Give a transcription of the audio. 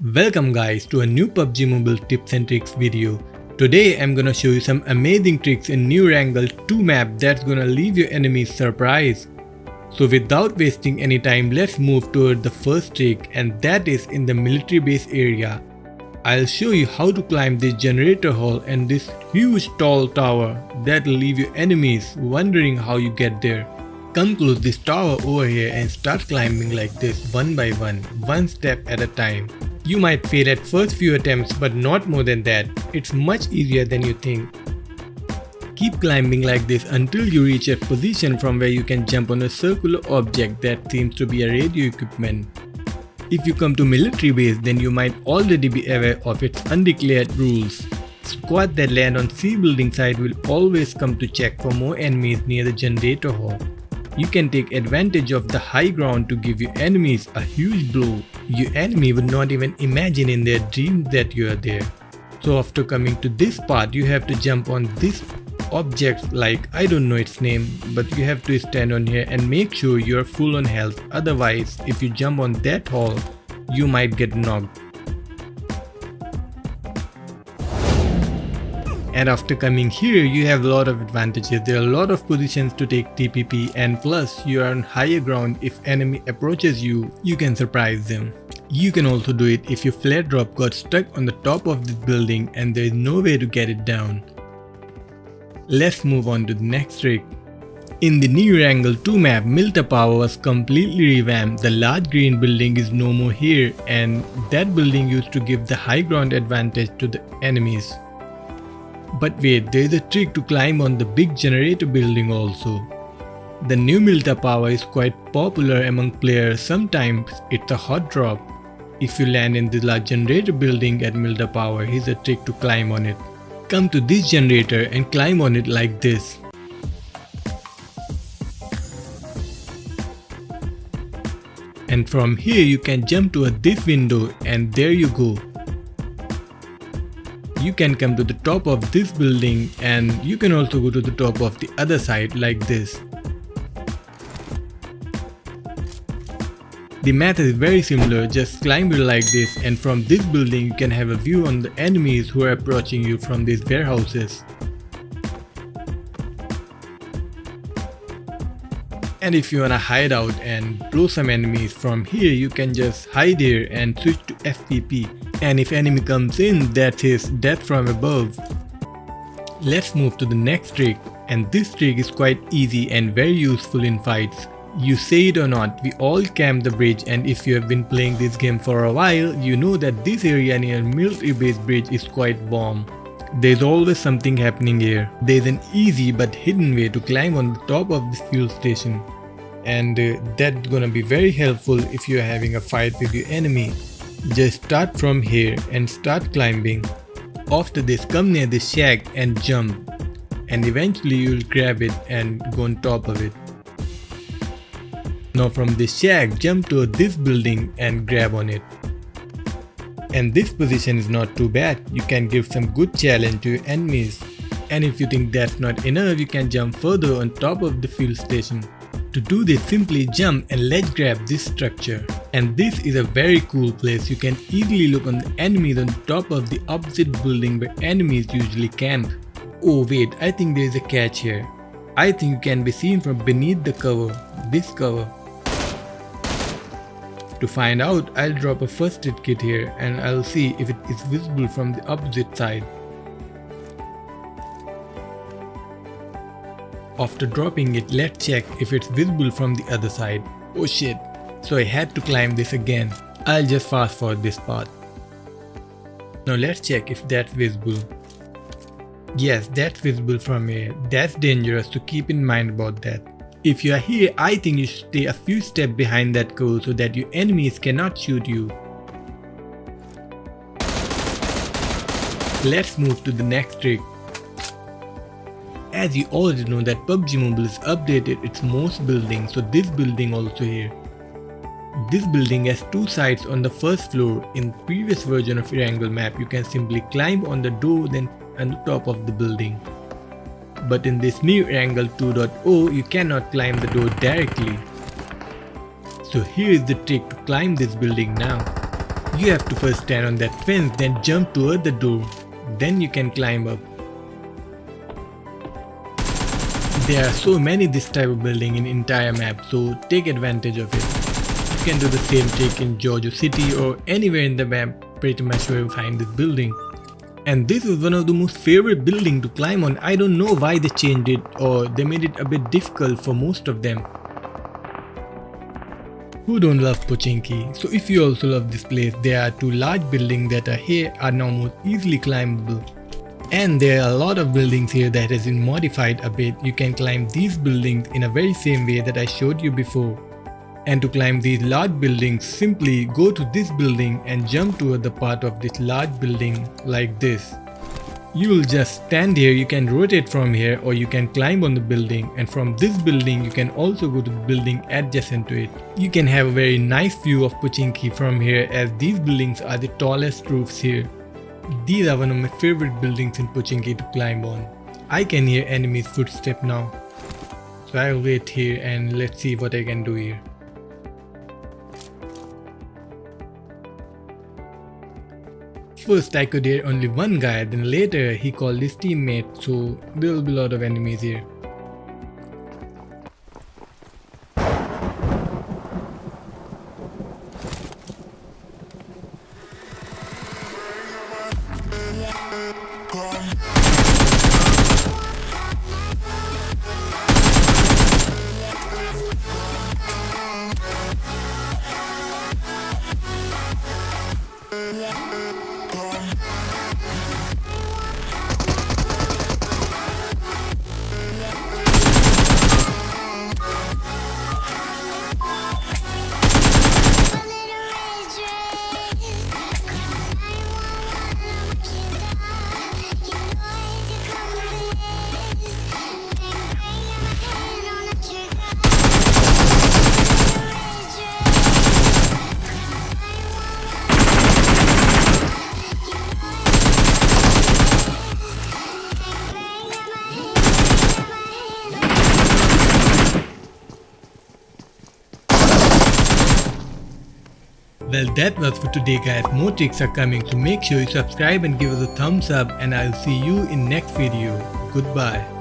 Welcome guys to a new PUBG Mobile tips and tricks video. Today I'm gonna show you some amazing tricks in New Wrangle 2 map that's gonna leave your enemies surprised. So without wasting any time, let's move toward the first trick, and that is in the military base area. I'll show you how to climb this generator hall and this huge tall tower that'll leave your enemies wondering how you get there. Come close this tower over here and start climbing like this one by one step at a time. You might fail at first few attempts, but not more than that. It's much easier than you think. Keep climbing like this until you reach a position from where you can jump on a circular object that seems to be a radio equipment. If you come to military base, then you might already be aware of its undeclared rules. Squad that land on C building side will always come to check for more enemies near the generator hall. You can take advantage of the high ground to give your enemies a huge blow. Your enemy would not even imagine in their dreams that you are there. So after coming to this part, you have to jump on this object, like I don't know its name, but you have to stand on here and make sure you are full on health. Otherwise, if you jump on that hall, you might get knocked. And after coming here, you have a lot of advantages. There are a lot of positions to take TPP, and plus you are on higher ground. If enemy approaches you, you can surprise them. You can also do it if your flat drop got stuck on the top of this building and there is no way to get it down. Let's move on to the next trick. In the New Wrangle 2 map, Milta Power was completely revamped. The large green building is no more here, and that building used to give the high ground advantage to the enemies. But wait, there is a trick to climb on the big generator building also. The new Milta Power is quite popular among players. Sometimes it's a hot drop. If you land in the large generator building at Milta Power, here's a trick to climb on it. Come to this generator and climb on it like this. And from here you can jump to this window, and there you go. You can come to the top of this building, and you can also go to the top of the other side like this. The math is very similar, just climb it like this, and from this building you can have a view on the enemies who are approaching you from these warehouses. And if you wanna hide out and blow some enemies from here, you can just hide here and switch to FPP. And if enemy comes in, that's his death from above. Let's move to the next trick, and this trick is quite easy and very useful in fights. You say it or not, we all camp the bridge, and if you have been playing this game for a while, you know that this area near military base bridge is quite bomb. There's always something happening here. There's an easy but hidden way to climb on the top of this fuel station, and that's gonna be very helpful if you're having a fight with your enemy. Just start from here and start climbing. After this, come near the shack and jump, and eventually you'll grab it and go on top of it. Now from this shack, jump to this building and grab on it. And this position is not too bad. You can give some good challenge to your enemies. And if you think that's not enough, you can jump further on top of the fuel station. To do this, simply jump and let's grab this structure. And this is a very cool place. You can easily look on the enemies on top of the opposite building where enemies usually camp. Oh wait, I think there is a catch here. I think you can be seen from beneath the cover, this cover. To find out, I'll drop a first aid kit here and I'll see if it is visible from the opposite side. After dropping it, let's check if it's visible from the other side. Oh shit, so I had to climb this again. I'll just fast forward this part. Now let's check if that's visible. Yes, that's visible from here. That's dangerous, so keep in mind about that. If you are here, I think you should stay a few steps behind that cover so that your enemies cannot shoot you. Let's move to the next trick. As you already know that PUBG Mobile has updated its most buildings, so this building also here. This building has two sides on the first floor. In previous version of Wrangle map, you can simply climb on the door then on the top of the building. But in this new Wrangle 2.0, you cannot climb the door directly. So here is the trick to climb this building now. You have to first stand on that fence, then jump toward the door. Then you can climb up. There are so many this type of building in entire map, so take advantage of it. You can do the same trick in Jojo City or anywhere in the map, pretty much where you find this building. And this is one of the most favorite building to climb on. I don't know why they changed it or they made it a bit difficult for most of them. Who don't love Pochinki? So if you also love this place, there are two large buildings that are here are now most easily climbable. And there are a lot of buildings here that has been modified a bit. You can climb these buildings in a very same way that I showed you before. And to climb these large buildings, simply go to this building and jump toward the part of this large building like this. You will just stand here, you can rotate from here or you can climb on the building, and from this building you can also go to the building adjacent to it. You can have a very nice view of Pochinki from here as these buildings are the tallest roofs here. These are one of my favorite buildings in Pochinki to climb on. I can hear enemies' footsteps now. So I'll wait here and let's see what I can do here. First I could hear only one guy, then later he called his teammate, so there will be a lot of enemies here. Well, that was for today guys. More tricks are coming, so make sure you subscribe and give us a thumbs up, and I'll see you in next video. Goodbye.